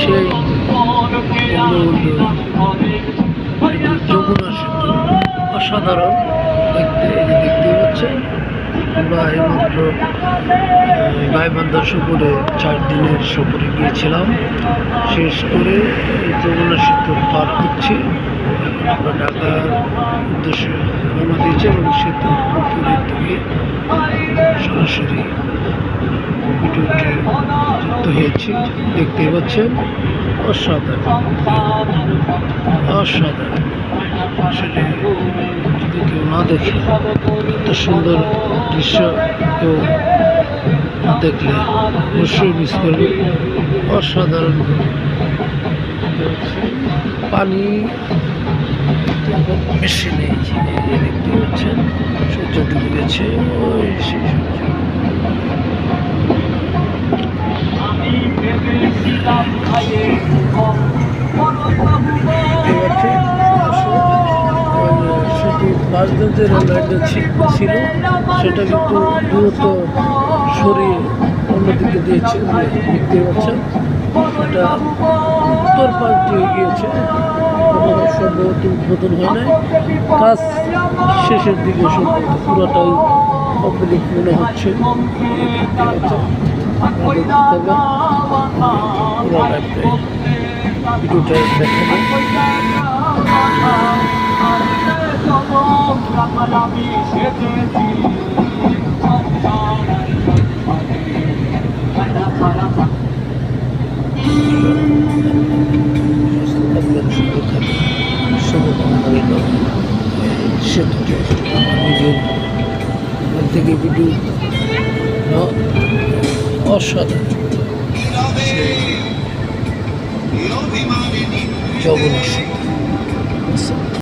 সেই যমুনা সেতু অসাধারণ দেখতে, দেখতেই পাচ্ছেন। আমরা এইমাত্র গাইবান্ধা সফরে 4 দিনের সফরে গিয়েছিলাম, শেষ করে যমুনা সেতু পার করছি। আমরা ঢাকার উদ্দেশ্যে রওনা দিয়েছি এবং সেতুর উপরের দিকে সরাসরি ভিডিওটি যুক্ত হয়েছি। দেখতেই পাচ্ছেন অসাধারণ অসাধারণ। আসলে যদি কেউ না দেখে এত সুন্দর দৃশ্য কেউ না দেখলে অবশ্যই মিস করবে। অসাধারণ পানি বেশি নেই, দেখতে পাচ্ছেন সূর্য ডুবে গেছে। ওই সেই সেটি বাসদের যে রেললাইনটা ছিল সেটা কিন্তু দ্রুত সরিয়ে অন্যদিকে দিয়েছে, দেখতে পাচ্ছেন। এটা উত্তর পাশ দিয়ে গিয়েছে, সম্ভবত উদ্বোধন হয় নাই, কাজ শেষের দিকে সম্ভবত পুরোটাই কমপ্লিট মনে হচ্ছে। ভিডিওটা থেকে ভিডিও অসাধারণ যমুনা সেতু।